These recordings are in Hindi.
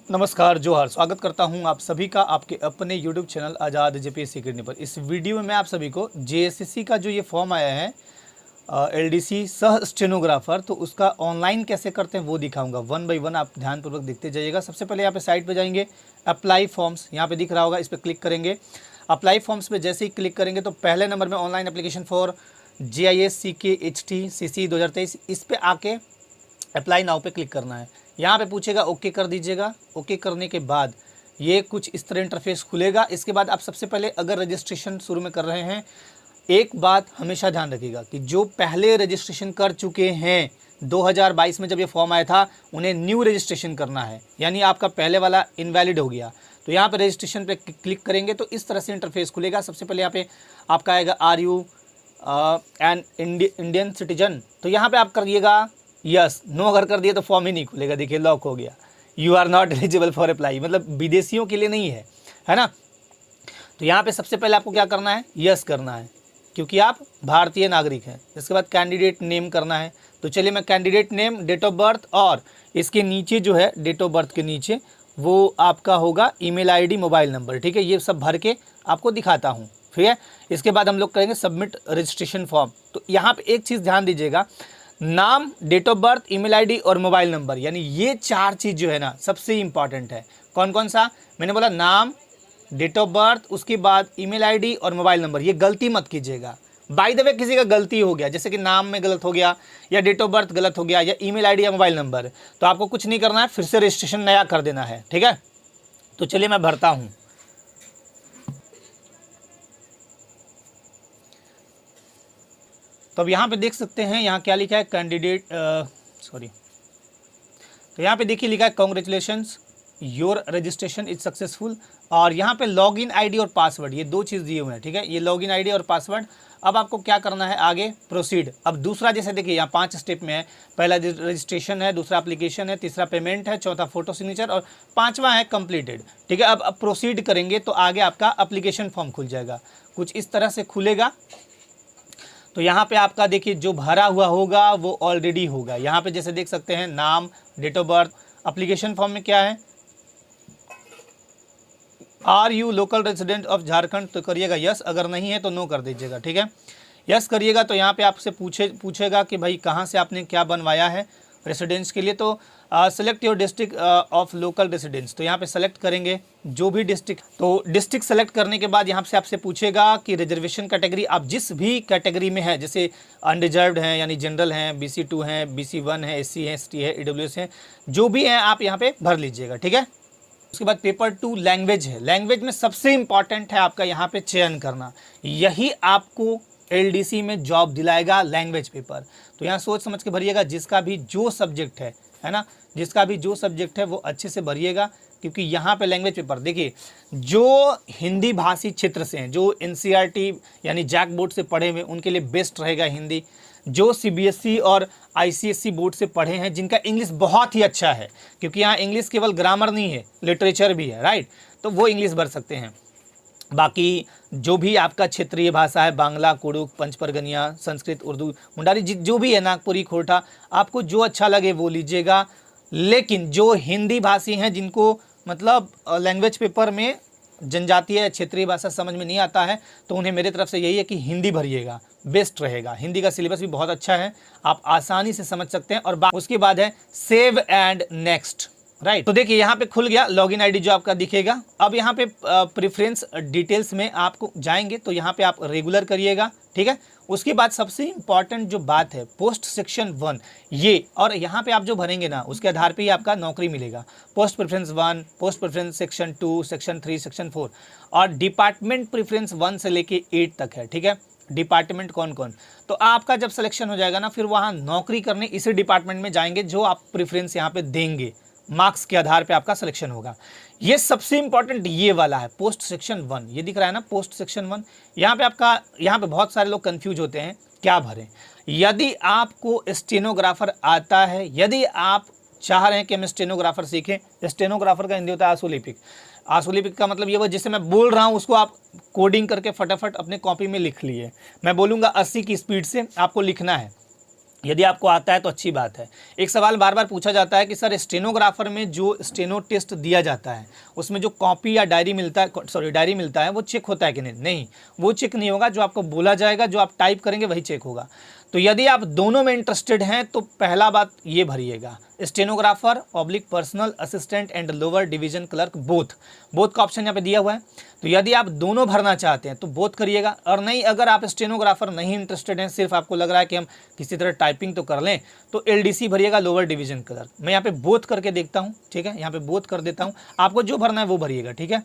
नमस्कार, जोहार। स्वागत करता हूं आप सभी का आपके अपने YouTube चैनल आज़ाद जेपीएससी अकेडमी पर। इस वीडियो में मैं आप सभी को जेएसएससी का जो ये फॉर्म आया है एलडीसी सह स्टेनोग्राफर, तो उसका ऑनलाइन कैसे करते हैं वो दिखाऊंगा। वन बाय वन आप ध्यानपूर्वक देखते जाइएगा। सबसे पहले यहाँ पे साइट पे जाएंगे, अप्लाई फॉर्म्स यहाँ पे दिख रहा होगा, इस पर क्लिक करेंगे। अप्लाई फॉर्म्स पे जैसे ही क्लिक करेंगे तो पहले नंबर में online application for GIS CKHT CC 2023, इस पर आके अप्लाई नाउ पे क्लिक करना है। यहाँ पे पूछेगा, ओके कर दीजिएगा। ओके करने के बाद ये कुछ इस तरह इंटरफेस खुलेगा। इसके बाद आप सबसे पहले अगर रजिस्ट्रेशन शुरू में कर रहे हैं, एक बात हमेशा ध्यान रखिएगा कि जो पहले रजिस्ट्रेशन कर चुके हैं 2022 में जब ये फॉर्म आया था, उन्हें न्यू रजिस्ट्रेशन करना है, यानी आपका पहले वाला इनवैलिड हो गया। तो यहाँ पे रजिस्ट्रेशन पे क्लिक करेंगे तो इस तरह से इंटरफेस खुलेगा। सबसे पहले यहाँ पे आपका आएगा are you an Indian citizen, तो यहाँ पे आप करिएगा यस। नो अगर कर दिए तो फॉर्म ही नहीं खुलेगा, देखिए लॉक हो गया। You are not eligible for apply, मतलब विदेशियों के लिए नहीं है ना। तो यहाँ पे सबसे पहले आपको क्या करना है, यस करना है, क्योंकि आप भारतीय नागरिक हैं। इसके बाद कैंडिडेट नेम करना है। तो चलिए मैं candidate name, date of birth और इसके नीचे जो है डेट ऑफ बर्थ के नीचे वो आपका होगा ईमेल आईडी, मोबाइल नंबर, ठीक है। ये सब भर के आपको दिखाता हूँ, ठीक है। इसके बाद हम लोग करेंगे सबमिट रजिस्ट्रेशन फॉर्म। तो यहाँ पे एक चीज़ ध्यान दीजिएगा, नाम, date of birth, email ID और मोबाइल नंबर, यानी ये चार चीज़ जो है ना सबसे इंपॉर्टेंट है। कौन कौन सा? मैंने बोला नाम, डेट ऑफ बर्थ, उसके बाद ईमेल आईडी और मोबाइल नंबर। ये गलती मत कीजिएगा। बाय द वे किसी का गलती हो गया, जैसे कि नाम में गलत हो गया या डेट ऑफ बर्थ गलत हो गया या ईमेल आईडी या मोबाइल नंबर, तो आपको कुछ नहीं करना है, फिर से रजिस्ट्रेशन नया कर देना है, ठीक है। तो चलिए मैं भरता हूँ। तो अब यहाँ पे देख सकते हैं, यहाँ क्या लिखा है, कैंडिडेट तो यहाँ पे देखिए लिखा है congratulations your registration is successful. और यहाँ पे लॉगिन आईडी और पासवर्ड, ये दो चीज़ दिए हुए हैं, ठीक है। ये लॉगिन आईडी और पासवर्ड। अब आपको क्या करना है, आगे प्रोसीड। अब दूसरा जैसे देखिए यहाँ 5 स्टेप में है। पहला रजिस्ट्रेशन है, दूसरा एप्लीकेशन है, तीसरा पेमेंट है, चौथा फोटो सिग्नेचर और पाँचवा है कंप्लीटेड, ठीक है। अब प्रोसीड करेंगे तो आगे आपका एप्लीकेशन फॉर्म खुल जाएगा, कुछ इस तरह से खुलेगा। तो यहाँ पे आपका देखिए जो भरा हुआ होगा वो ऑलरेडी होगा। यहाँ पे जैसे देख सकते हैं नाम, date of birth. Application form में क्या है, are you local resident of Jharkhand, तो करिएगा यस, अगर नहीं है तो नो कर दीजिएगा, ठीक है। यस करिएगा तो यहाँ पे आपसे पूछेगा कि भाई कहाँ से आपने क्या बनवाया है रेसिडेंस के लिए। तो select your district of local residence, तो यहाँ पे सेलेक्ट करेंगे जो भी डिस्ट्रिक्ट। तो डिस्ट्रिक्ट सेलेक्ट करने के बाद यहाँ से आपसे पूछेगा कि रिजर्वेशन कैटेगरी, आप जिस भी कैटेगरी में है, जैसे अनरिजर्व्ड हैं यानी जनरल हैं, BC2 हैं, BC1 है, SC है, ST है, EWS है, जो भी हैं आप यहाँ पे भर लीजिएगा, ठीक है। उसके बाद पेपर 2 लैंग्वेज है। लैंग्वेज में सबसे इंपॉर्टेंट है आपका यहाँ पे चयन करना, यही आपको LDC में जॉब दिलाएगा, लैंग्वेज पेपर। तो यहाँ सोच समझ के भरिएगा, जिसका भी जो सब्जेक्ट है ना, जिसका भी जो सब्जेक्ट है वो अच्छे से भरिएगा, क्योंकि यहाँ पे लैंग्वेज पेपर देखिए जो हिंदी भाषी क्षेत्र से हैं, जो NCERT यानी जैक बोर्ड से पढ़े हुए उनके लिए बेस्ट रहेगा हिंदी। जो CBSE और ICSE बोर्ड से पढ़े हैं, जिनका इंग्लिश बहुत ही अच्छा है, क्योंकि यहाँ इंग्लिश केवल ग्रामर नहीं है, लिटरेचर भी है, राइट, तो वो इंग्लिश भर सकते हैं। बाकी जो भी आपका क्षेत्रीय भाषा है, बांग्ला, कुड़ुक, पंचपरगनिया, संस्कृत, उर्दू, मुंडारी, जो भी है, नागपुरी, खोरठा, आपको जो अच्छा लगे वो लीजिएगा। लेकिन जो हिंदी भाषी हैं, जिनको मतलब लैंग्वेज पेपर में जनजातीय क्षेत्रीय भाषा समझ में नहीं आता है, तो उन्हें मेरे तरफ से यही है कि हिंदी भरिएगा, बेस्ट रहेगा। हिंदी का सिलेबस भी बहुत अच्छा है, आप आसानी से समझ सकते हैं। और उसके बाद है सेव एंड नेक्स्ट, राइट। तो देखिए यहाँ पे खुल गया लॉगिन आईडी जो आपका दिखेगा। अब यहाँ पे प्रेफरेंस डिटेल्स में आपको जाएंगे तो यहाँ पे आप रेगुलर करिएगा, ठीक है। उसके बाद सबसे इंपॉर्टेंट जो बात है पोस्ट सेक्शन 1 ये, और यहाँ पे आप जो भरेंगे ना उसके आधार पे ही आपका नौकरी मिलेगा। Post preference 1, post preference section 2, section 3, section 4 और डिपार्टमेंट प्रेफरेंस 1 से लेके 8 तक है, ठीक है। डिपार्टमेंट कौन कौन, तो आपका जब सिलेक्शन हो जाएगा ना, फिर वहाँ नौकरी करने इसी डिपार्टमेंट में जाएंगे जो आप प्रेफरेंस यहाँ पे देंगे, मार्क्स के आधार पे आपका सिलेक्शन होगा। ये सबसे इंपॉर्टेंट ये वाला है पोस्ट सेक्शन 1, ये दिख रहा है ना पोस्ट सेक्शन 1। यहाँ पे आपका, यहाँ पे बहुत सारे लोग कंफ्यूज होते हैं क्या भरें। यदि आपको स्टेनोग्राफर आता है, यदि आप चाह रहे हैं कि हम स्टेनोग्राफर सीखें, स्टेनोग्राफर का हिंदी होता है आशुलिपिक। आशुलिपिक का मतलब ये वो जिससे मैं बोल रहा हूँ उसको आप कोडिंग करके फटाफट अपने कॉपी में लिख लिए। मैं बोलूँगा 80 की स्पीड से आपको लिखना है, यदि आपको आता है तो अच्छी बात है। एक सवाल बार बार पूछा जाता है कि सर स्टेनोग्राफर में जो स्टेनो टेस्ट दिया जाता है उसमें जो कॉपी या डायरी मिलता है, सॉरी डायरी मिलता है, वो चेक होता है कि नहीं? नहीं, वो चेक नहीं होगा। जो आपको बोला जाएगा, जो आप टाइप करेंगे वही चेक होगा। तो यदि आप दोनों में इंटरेस्टेड हैं तो पहला बात ये भरिएगा, stenographer oblique personal assistant and lower division clerk both का ऑप्शन यहाँ पे दिया हुआ है। तो यदि आप दोनों भरना चाहते हैं तो बोथ करिएगा, और नहीं अगर आप स्टेनोग्राफर नहीं इंटरेस्टेड हैं, सिर्फ आपको लग रहा है कि हम किसी तरह टाइपिंग तो कर लें, तो एलडीसी भरिएगा, लोअर डिवीजन क्लर्क। मैं यहाँ पे बोथ करके देखता हूँ, ठीक है, यहाँ पे बोथ कर देता हूँ। आपको जो भरना है वो भरिएगा, ठीक है।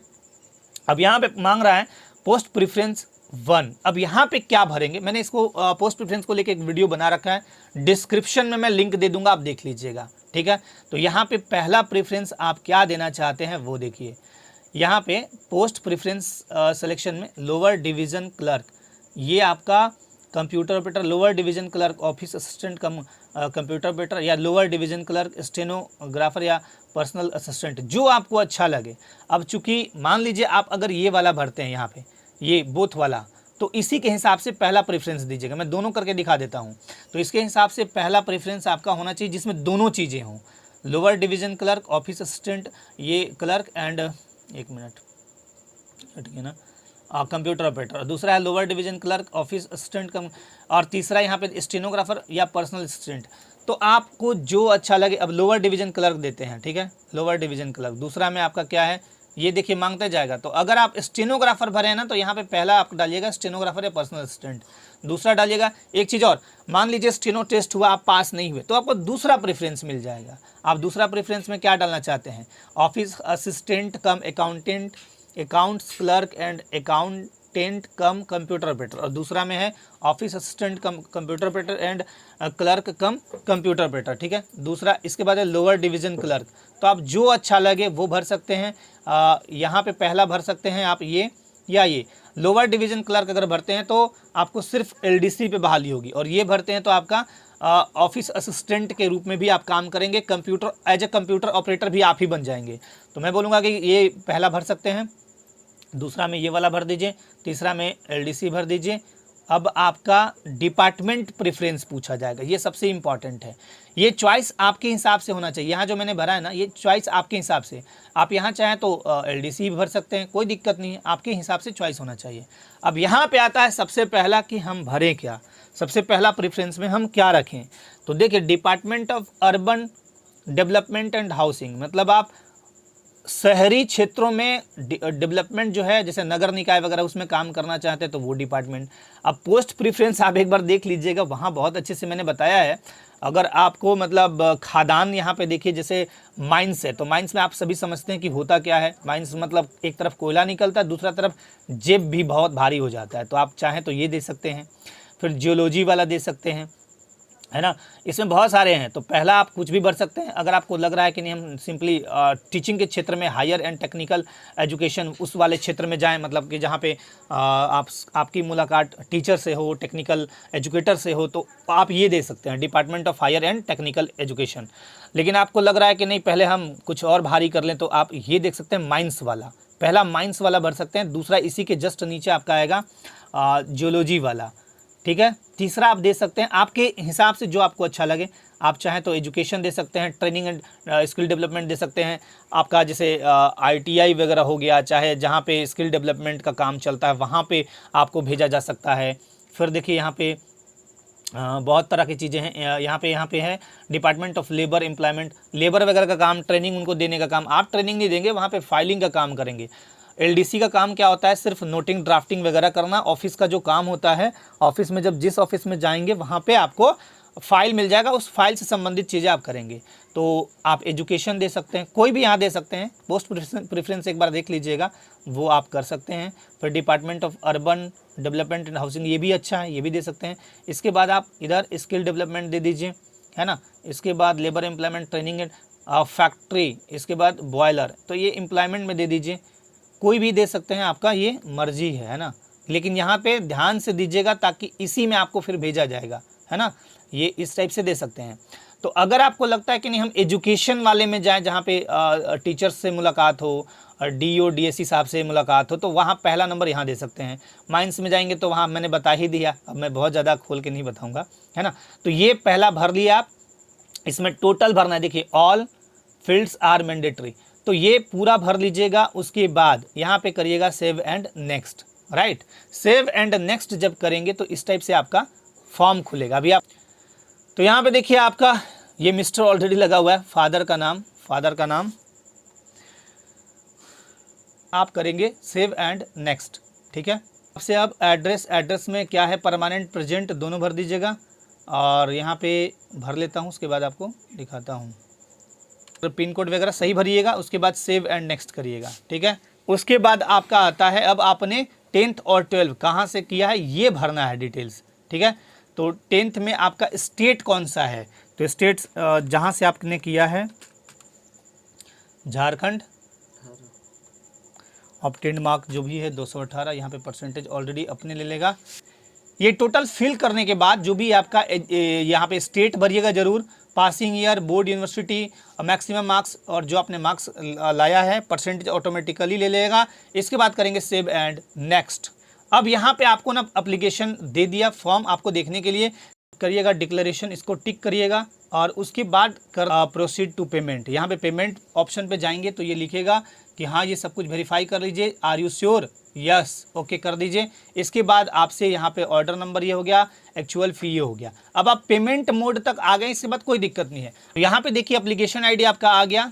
अब यहाँ पे मांग रहा है पोस्ट प्रेफरेंस 1। अब यहाँ पे क्या भरेंगे, मैंने इसको पोस्ट प्रेफरेंस को लेके एक वीडियो बना रखा है, डिस्क्रिप्शन में मैं लिंक दे दूंगा, आप देख लीजिएगा, ठीक है। तो यहाँ पे पहला प्रेफरेंस आप क्या देना चाहते हैं वो देखिए। यहाँ पे पोस्ट प्रेफरेंस सिलेक्शन में लोअर डिवीज़न क्लर्क, ये आपका computer operator, lower division clerk office assistant computer operator, या लोअर डिवीज़न क्लर्क स्टेनोग्राफर या पर्सनल असिस्टेंट, जो आपको अच्छा लगे। अब चूंकि मान लीजिए आप अगर ये वाला भरते हैं यहाँ पे, ये बोथ वाला, तो इसी के हिसाब से पहला प्रेफरेंस दीजिएगा। मैं दोनों करके दिखा देता हूँ। तो इसके हिसाब से पहला प्रेफरेंस आपका होना चाहिए जिसमें दोनों चीज़ें हों, lower division clerk office assistant ये क्लर्क, एंड एक मिनट हट गया ना, कंप्यूटर ऑपरेटर। दूसरा है lower division clerk office assistant कम, और तीसरा यहाँ पे स्टेनोग्राफर या पर्सनल असिस्टेंट। तो आपको जो अच्छा लगे, अब लोअर डिवीज़न क्लर्क देते हैं, ठीक है, लोअर डिवीज़न क्लर्क। दूसरा में आपका क्या है, ये देखिए मांगते जाएगा। तो अगर आप स्टेनोग्राफर भरे हैं ना, तो यहाँ पे पहला आप डालिएगा स्टेनोग्राफर या पर्सनल असिस्टेंट, दूसरा डालिएगा। एक चीज़ और, मान लीजिए स्टेनो टेस्ट हुआ, आप पास नहीं हुए, तो आपको दूसरा प्रेफरेंस मिल जाएगा। आप दूसरा प्रेफरेंस में क्या डालना चाहते हैं, office assistant come accountant, accounts clerk and accountant come computer operator, और दूसरा में है office assistant come computer operator and clerk come computer operator, ठीक है। दूसरा इसके बाद है लोअर डिवीज़न क्लर्क। तो आप जो अच्छा लगे वो भर सकते हैं। यहाँ पे पहला भर सकते हैं आप ये या ये। लोअर डिवीज़न क्लर्क अगर भरते हैं तो आपको सिर्फ एलडीसी पे बहाली होगी, और ये भरते हैं तो आपका ऑफिस असिस्टेंट के रूप में भी आप काम करेंगे, computer as a computer operator भी आप ही बन जाएंगे। तो मैं बोलूँगा कि ये पहला भर सकते हैं, दूसरा में ये वाला भर दीजिए, तीसरा में एलडीसी भर दीजिए। अब आपका डिपार्टमेंट प्रेफरेंस पूछा जाएगा, ये सबसे इम्पॉर्टेंट है। ये चॉइस आपके हिसाब से होना चाहिए। यहाँ जो मैंने भरा है ना, ये चॉइस आपके हिसाब से, आप यहाँ चाहें तो एलडीसी भी भर सकते हैं, कोई दिक्कत नहीं है, आपके हिसाब से चॉइस होना चाहिए। अब यहाँ पे आता है सबसे पहला कि हम भरें क्या, सबसे पहला प्रेफरेंस में हम क्या रखें। तो देखिए, department of urban development and housing, मतलब आप शहरी क्षेत्रों में डेवलपमेंट जो है, जैसे नगर निकाय वगैरह, उसमें काम करना चाहते हैं तो वो डिपार्टमेंट। अब पोस्ट प्रेफरेंस आप एक बार देख लीजिएगा, वहाँ बहुत अच्छे से मैंने बताया है। अगर आपको मतलब खादान यहाँ पे देखिए, जैसे माइंस है, तो माइंस में आप सभी समझते हैं कि होता क्या है। माइंस मतलब एक तरफ कोयला निकलता है, दूसरा तरफ जेब भी बहुत भारी हो जाता है। तो आप चाहें तो ये दे सकते हैं, फिर जियोलॉजी वाला दे सकते हैं, है ना। इसमें बहुत सारे हैं। तो पहला आप कुछ भी भर सकते हैं। अगर आपको लग रहा है कि नहीं, हम सिंपली टीचिंग के क्षेत्र में, हायर एंड टेक्निकल एजुकेशन उस वाले क्षेत्र में जाएं, मतलब कि जहाँ पे आपकी मुलाकात टीचर से हो, टेक्निकल एजुकेटर से हो, तो आप ये दे सकते हैं, department of higher and technical education. लेकिन आपको लग रहा है कि नहीं, पहले हम कुछ और भारी कर लें, तो आप ये देख सकते हैं माइंस वाला। पहला माइंस वाला भर सकते हैं, दूसरा इसी के जस्ट नीचे आपका आएगा जियोलॉजी वाला, ठीक है। तीसरा आप दे सकते हैं आपके हिसाब से जो आपको अच्छा लगे। आप चाहें तो एजुकेशन दे सकते हैं, ट्रेनिंग एंड स्किल डेवलपमेंट दे सकते हैं, आपका जैसे ITI वगैरह हो गया, चाहे जहाँ पे स्किल डेवलपमेंट का काम चलता है वहाँ पे आपको भेजा जा सकता है। फिर देखिए यहाँ पे बहुत तरह की चीज़ें हैं। यहाँ पे है department of labour employment, labour वगैरह का काम, ट्रेनिंग उनको देने का काम। आप ट्रेनिंग नहीं देंगे, वहाँ पे फाइलिंग का काम करेंगे। एलडीसी का काम क्या होता है, सिर्फ नोटिंग ड्राफ्टिंग वगैरह करना। ऑफिस का जो काम होता है, ऑफिस में जब जिस ऑफिस में जाएंगे वहाँ पे आपको फाइल मिल जाएगा, उस फाइल से संबंधित चीज़ें आप करेंगे। तो आप एजुकेशन दे सकते हैं, कोई भी यहाँ दे सकते हैं। पोस्ट प्रेफरेंस एक बार देख लीजिएगा, वो आप कर सकते हैं। फिर department of urban development and housing, ये भी अच्छा है, ये भी दे सकते हैं। इसके बाद आप इधर स्किल डेवलपमेंट दे दीजिए, है ना। इसके बाद labour employment training and factory, इसके बाद बॉयलर, तो ये एम्प्लॉयमेंट में दे दीजिए। कोई भी दे सकते हैं, आपका ये मर्जी है ना। लेकिन यहाँ पे ध्यान से दीजिएगा, ताकि इसी में आपको फिर भेजा जाएगा, है ना। ये इस टाइप से दे सकते हैं। तो अगर आपको लगता है कि नहीं, हम एजुकेशन वाले में जाएं, जहाँ पे टीचर्स से मुलाकात हो, DO DSC साहब से मुलाकात हो तो वहाँ पहला नंबर यहाँ दे सकते हैं। माइंस में जाएंगे तो वहाँ मैंने बता ही दिया, अब मैं बहुत ज़्यादा खोल के नहीं बताऊँगा, है ना। तो ये पहला भर लिया आप, इसमें टोटल भरना है, देखिए ऑल फील्ड्स आर मैंडेटरी, तो ये पूरा भर लीजिएगा। उसके बाद यहाँ पे करिएगा save and next, right. Save and next जब करेंगे तो इस टाइप से आपका फॉर्म खुलेगा। अभी आप तो यहाँ पे देखिए आपका ये मिस्टर ऑलरेडी लगा हुआ है, फादर का नाम आप करेंगे सेव एंड नेक्स्ट, ठीक है। आपसे अब एड्रेस में क्या है, परमानेंट प्रेजेंट दोनों भर दीजिएगा, और यहाँ पे भर लेता हूँ, उसके बाद आपको दिखाता हूँ। तो पिन कोड वगैरह सही भरिएगा, उसके बाद सेव एंड नेक्स्ट करिएगा, ठीक है। उसके बाद आपका आता है, अब आपने 10th और 12th कहाँ से किया है ये भरना है डिटेल्स, ठीक है। तो 10th में आपका स्टेट कौन सा है, तो स्टेट जहाँ से आपने किया है झारखंड, ऑब्टेन्ड मार्क जो भी है 218, यहाँ पे परसेंटेज ऑलरेडी अपने ले लेगा। ये टोटल फिल करने के बाद जो भी आपका यहाँ पे स्टेट भरिएगा जरूर, passing year, board, university, maximum marks, और जो आपने मार्क्स लाया है परसेंटेज ऑटोमेटिकली ले लेगा। इसके बाद करेंगे सेव एंड नेक्स्ट। अब यहाँ पे आपको ना एप्लीकेशन दे दिया, फॉर्म आपको देखने के लिए करिएगा डिक्लेरेशन, इसको टिक करिएगा, और उसके बाद प्रोसीड टू पेमेंट। यहाँ पे पेमेंट ऑप्शन पे जाएंगे तो ये लिखेगा कि हाँ ये सब कुछ वेरीफाई कर लीजिए, are you sure, yes, okay कर दीजिए। इसके बाद आपसे यहाँ पे ऑर्डर नंबर ये हो गया, एक्चुअल फ़ी ये हो गया। अब आप पेमेंट मोड तक आ गए, इसके बाद कोई दिक्कत नहीं है। तो यहाँ पे देखिए एप्लीकेशन आईडी आपका आ गया,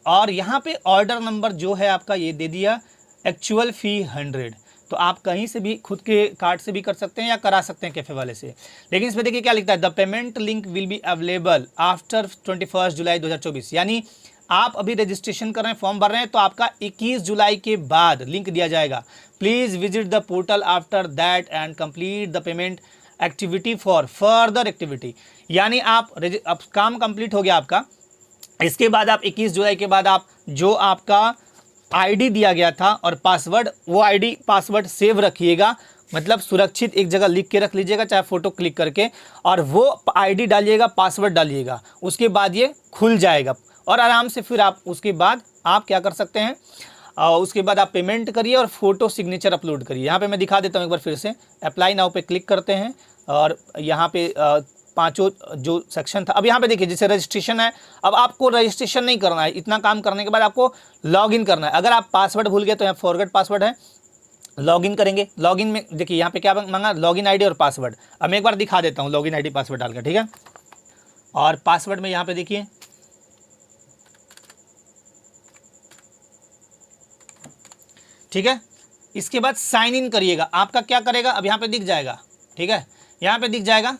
और यहाँ पे ऑर्डर नंबर जो है आपका ये दे दिया, एक्चुअल फ़ी 100। तो आप कहीं से भी खुद के कार्ड से भी कर सकते हैं या करा सकते हैं कैफे वाले से। लेकिन इसमें देखिए क्या लिखता है, the payment link will be available after 21 जुलाई 2024। यानी आप अभी रजिस्ट्रेशन कर रहे हैं, फॉर्म भर रहे हैं, तो आपका 21 जुलाई के बाद लिंक दिया जाएगा। Please visit the portal after that and complete the payment activity for further activity. यानी आप काम कंप्लीट हो गया आपका, इसके बाद आप 21 जुलाई के बाद आप जो आपका आईडी दिया गया था और पासवर्ड, वो आईडी पासवर्ड सेव रखिएगा, मतलब सुरक्षित एक जगह लिख के रख लीजिएगा, चाहे फोटो क्लिक करके, और वो आईडी डालिएगा, पासवर्ड डालिएगा। उसके बाद ये खुल जाएगा, और आराम से फिर आप उसके बाद आप क्या कर सकते हैं, उसके बाद आप पेमेंट करिए और फोटो सिग्नेचर अपलोड करिए। यहाँ पे मैं दिखा देता हूँ एक बार फिर से, अप्लाई नाउ पे क्लिक करते हैं, और यहाँ पे पांचों जो सेक्शन था, अब यहाँ पे देखिए जैसे रजिस्ट्रेशन है, अब आपको रजिस्ट्रेशन नहीं करना है, इतना काम करने के बाद आपको लॉगिन करना है। अगर आप पासवर्ड भूल गए तो यहाँ फॉरगेट पासवर्ड है, लॉगिन करेंगे। लॉगिन में देखिए यहाँ पे क्या मांगा, लॉगिन आईडी और पासवर्ड। अब मैं एक बार दिखा देता हूँ लॉगिन आईडी पासवर्ड डालकर, ठीक है। और पासवर्ड में यहाँ पे देखिए ठीक है। इसके बाद साइन इन करिएगा। आपका क्या करेगा, अब यहाँ पे दिख जाएगा, ठीक है, यहाँ पे दिख जाएगा।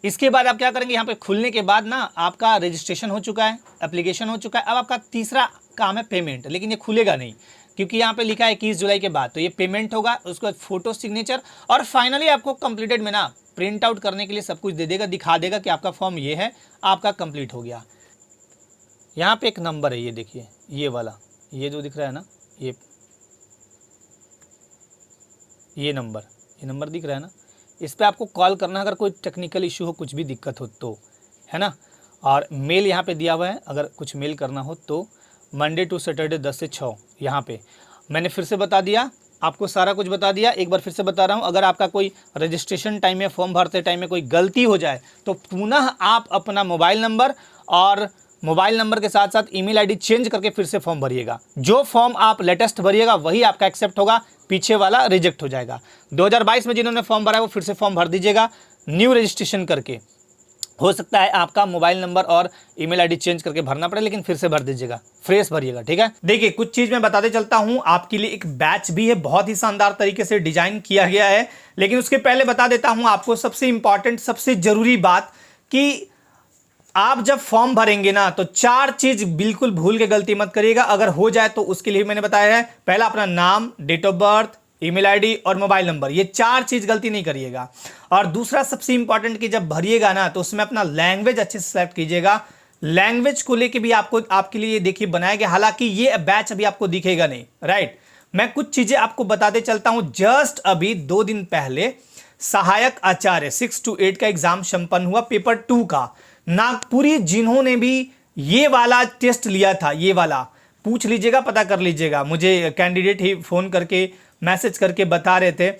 इसके बाद आप क्या करेंगे, यहाँ पे खुलने के बाद ना आपका रजिस्ट्रेशन हो चुका है, एप्लीकेशन हो चुका है। अब आपका तीसरा काम है पेमेंट, लेकिन ये खुलेगा नहीं क्योंकि यहाँ पे लिखा है 21 जुलाई के बाद, तो ये पेमेंट होगा। उसके बाद फोटो सिग्नेचर, और फाइनली आपको कंप्लीटेड में ना प्रिंट आउट करने के लिए सब कुछ दे देगा, दिखा देगा कि आपका फॉर्म ये है, आपका कंप्लीट हो गया। यहाँ पे एक नंबर है, ये देखिए ये वाला, ये जो दिख रहा है ना, ये नंबर दिख रहा है ना, इस पर आपको कॉल करना है अगर कोई टेक्निकल इशू हो, कुछ भी दिक्कत हो तो, है ना। और मेल यहाँ पे दिया हुआ है, अगर कुछ मेल करना हो तो मंडे टू सैटरडे 10 से 6 यहाँ पे। मैंने फिर से बता दिया, आपको सारा कुछ बता दिया, एक बार फिर से बता रहा हूँ। अगर आपका कोई रजिस्ट्रेशन टाइम में, फॉर्म भरते टाइम में कोई गलती हो जाए तो पुनः आप अपना मोबाइल नंबर और मोबाइल नंबर के साथ साथ ईमेल आईडी चेंज करके फिर से फॉर्म भरिएगा। जो फॉर्म आप लेटेस्ट भरिएगा वही आपका एक्सेप्ट होगा, पीछे वाला रिजेक्ट हो जाएगा। 2022 में जिन्होंने फॉर्म भरा है वो फिर से फॉर्म भर दीजिएगा न्यू रजिस्ट्रेशन करके। हो सकता है आपका मोबाइल नंबर और ईमेल आईडी चेंज करके भरना पड़े, लेकिन फिर से भर दीजिएगा, फ्रेश भरिएगा, ठीक है। देखिए कुछ चीज़ मैं बताते चलता हूँ, आपके लिए एक बैच भी है, बहुत ही शानदार तरीके से डिजाइन किया गया है। लेकिन उसके पहले बता देता हूँ आपको सबसे इंपॉर्टेंट, सबसे जरूरी बात कि आप जब फॉर्म भरेंगे ना तो 4 चीज बिल्कुल भूल के गलती मत करिएगा। अगर हो जाए तो उसके लिए मैंने बताया है, पहला अपना नाम, date of birth, email ID और मोबाइल नंबर, ये 4 चीज गलती नहीं करिएगा। और दूसरा सबसे इंपॉर्टेंट कि जब भरिएगा ना तो उसमें अपना लैंग्वेज अच्छे से सेलेक्ट कीजिएगा। लैंग्वेज को लेके भी आपके लिए देखिए बनाया गया, हालांकि ये बैच अभी आपको दिखेगा नहीं, राइट। मैं कुछ चीजें आपको बताते चलता हूं। जस्ट अभी 2 दिन पहले सहायक आचार्य 6 to 8 का एग्जाम संपन्न हुआ, पेपर 2 का। नागपुरी जिन्होंने भी ये वाला टेस्ट लिया था, ये वाला पूछ लीजिएगा, पता कर लीजिएगा। मुझे कैंडिडेट ही फ़ोन करके मैसेज करके बता रहे थे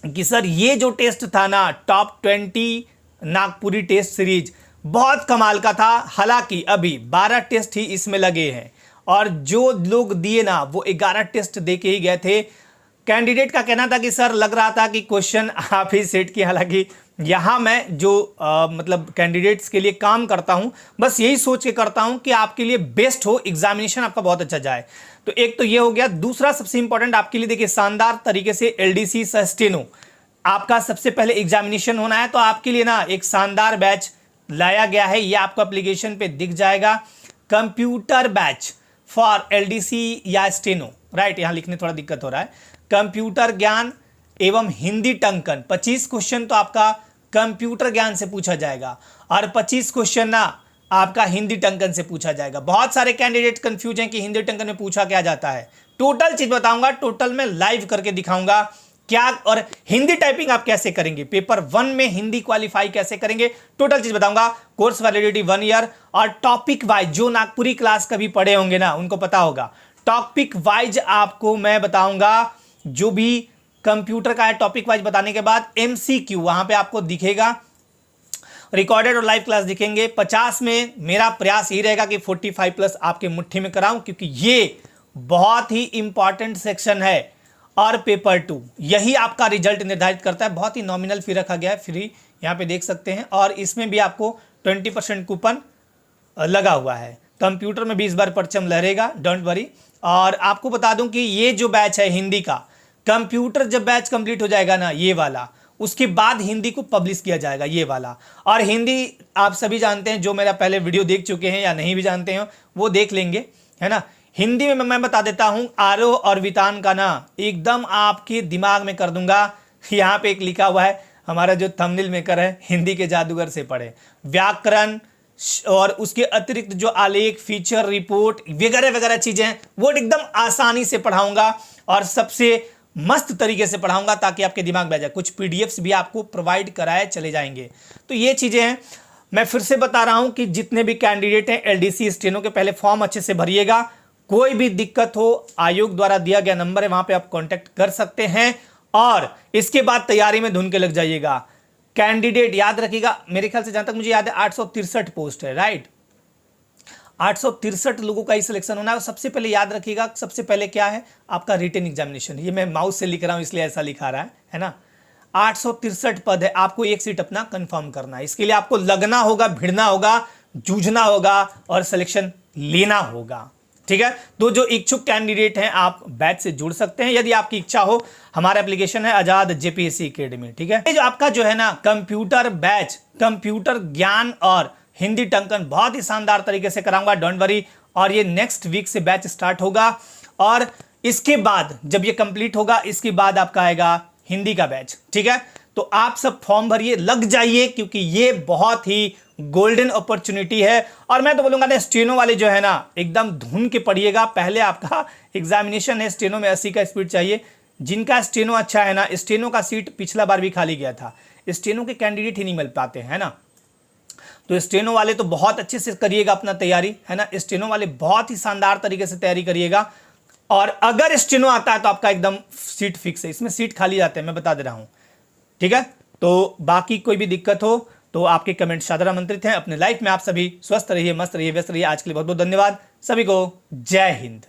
कि सर ये जो टेस्ट था ना, टॉप 20 नागपुरी टेस्ट सीरीज, बहुत कमाल का था। हालांकि अभी 12 टेस्ट ही इसमें लगे हैं और जो लोग दिए ना वो 11 टेस्ट दे के ही गए थे। कैंडिडेट का कहना था कि सर लग रहा था कि क्वेश्चन आप ही सेट किए। हालांकि यहाँ मैं जो मतलब कैंडिडेट्स के लिए काम करता हूँ, बस यही सोच के करता हूँ कि आपके लिए बेस्ट हो, एग्जामिनेशन आपका बहुत अच्छा जाए। तो एक तो ये हो गया। दूसरा सबसे इंपॉर्टेंट आपके लिए देखिए, शानदार तरीके से एलडीसी स्टेनो आपका सबसे पहले एग्जामिनेशन होना है, तो आपके लिए ना एक शानदार बैच लाया गया है। ये आपको एप्लीकेशन पे दिख जाएगा, कंप्यूटर बैच फॉर एलडीसी या स्टेनो, राइट। यहां लिखने थोड़ा दिक्कत हो रहा है। कंप्यूटर ज्ञान एवं हिंदी टंकन, 25 क्वेश्चन तो आपका कंप्यूटर ज्ञान से पूछा जाएगा और 25 क्वेश्चन ना आपका हिंदी टंकन से पूछा जाएगा। बहुत सारे कैंडिडेट कंफ्यूज हैं कि हिंदी टंकन में पूछा क्या जाता है। टोटल चीज बताऊंगा, टोटल में लाइव करके दिखाऊंगा क्या, और हिंदी टाइपिंग आप कैसे करेंगे, पेपर 1 में हिंदी क्वालिफाई कैसे करेंगे, टोटल चीज बताऊंगा। कोर्स वैलिडिटी 1 ईयर और टॉपिक वाइज, जो नागपुरी क्लास कभी पढ़े होंगे ना उनको पता होगा, टॉपिक वाइज आपको मैं बताऊंगा। जो भी कंप्यूटर का है टॉपिक वाइज बताने के बाद एमसीक्यू वहां पे आपको दिखेगा, रिकॉर्डेड और लाइव क्लास दिखेंगे। 50 में मेरा प्रयास यही रहेगा कि 45 प्लस आपके मुट्ठी में कराऊं, क्योंकि ये बहुत ही इंपॉर्टेंट सेक्शन है। और पेपर 2 यही आपका रिजल्ट निर्धारित करता है। बहुत ही नॉमिनल फी रखा गया है, फ्री यहाँ पे देख सकते हैं। और इसमें भी आपको 20% कूपन लगा हुआ है। कंप्यूटर में 20 बार परचम लहरेगा, डोंट वरी। और आपको बता दूं कि ये जो बैच है हिंदी का, कंप्यूटर जब बैच कंप्लीट हो जाएगा ना ये वाला, उसके बाद हिंदी को पब्लिश किया जाएगा ये वाला। और हिंदी आप सभी जानते हैं, जो मेरा पहले वीडियो देख चुके हैं या नहीं भी जानते हैं वो देख लेंगे, है ना। हिंदी में मैं बता देता हूं, आरोह और वितान का ना एकदम आपके दिमाग में कर दूंगा। यहाँ पे एक लिखा हुआ है, हमारा जो थंबनेल मेकर है, हिंदी के जादूगर से पढ़े। व्याकरण और उसके अतिरिक्त जो आलेख, फीचर, रिपोर्ट वगैरह वगैरह चीजें वो एकदम आसानी से पढ़ाऊंगा और सबसे मस्त तरीके से पढ़ाऊंगा ताकि आपके दिमाग में आ जाए। कुछ पीडीएफ्स भी आपको प्रोवाइड कराए चले जाएंगे। तो ये चीजें हैं। मैं फिर से बता रहा हूं कि जितने भी कैंडिडेट हैं एलडीसी स्टेनो के, पहले फॉर्म अच्छे से भरिएगा। कोई भी दिक्कत हो, आयोग द्वारा दिया गया नंबर है, वहां पे आप कांटेक्ट कर सकते हैं। और इसके बाद तैयारी में धुन के लग जाइएगा। कैंडिडेट याद रखिएगा, मेरे ख्याल से जहां तक मुझे याद है 863 पोस्ट है, राइट। 863 लोगों का ही सिलेक्शन होना है। सबसे पहले याद रखिएगा, सबसे पहले क्या है आपका रिटन एग्जामिनेशन। ये मैं माउस से लिख रहा हूं इसलिए ऐसा लिखा रहा है ना। 863 पद है, आपको एक सीट अपना कंफर्म करना है। इसके लिए आपको लगना होगा, भिड़ना होगा, जूझना होगा और सिलेक्शन लेना होगा, ठीक है। तो जो इच्छुक कैंडिडेट हैं आप बैच से जुड़ सकते हैं यदि आपकी इच्छा हो। हमारा एप्लीकेशन है आजाद जेपीएससी एकेडमी, ठीक है। ये जो आपका जो है ना कंप्यूटर बैच, कंप्यूटर ज्ञान और हिंदी टंकन बहुत ही शानदार तरीके से कराऊंगा, डोंट वरी। और ये नेक्स्ट वीक से बैच स्टार्ट होगा और इसके बाद जब ये कंप्लीट होगा इसके बाद आपका आएगा हिंदी का बैच, ठीक है। तो आप सब फॉर्म भरिए, लग जाइए, क्योंकि ये बहुत ही गोल्डन अपॉर्चुनिटी है। और मैं तो बोलूंगा ना, स्टेनो वाले जो है ना एकदम धुन के पढ़िएगा। पहले आपका एग्जामिनेशन है, स्टेनो में 80 का स्पीड चाहिए। जिनका स्टेनो अच्छा है ना, स्टेनो का सीट पिछला बार भी खाली गया था, स्टेनो के कैंडिडेट ही नहीं मिल पाते हैं ना। तो स्टेनो वाले तो बहुत अच्छे से करिएगा अपना तैयारी, है ना। स्टेनो वाले बहुत ही शानदार तरीके से तैयारी करिएगा। और अगर स्टेनो आता है तो आपका एकदम सीट फिक्स है, इसमें सीट खाली जाते हैं, मैं बता दे रहा हूं, ठीक है। तो बाकी कोई भी दिक्कत हो तो आपके कमेंट सादर आमंत्रित हैं। अपने लाइफ में आप सभी स्वस्थ रहिए, मस्त रहिए, व्यस्त रहिए। आज के लिए बहुत बहुत धन्यवाद सभी को। जय हिंद।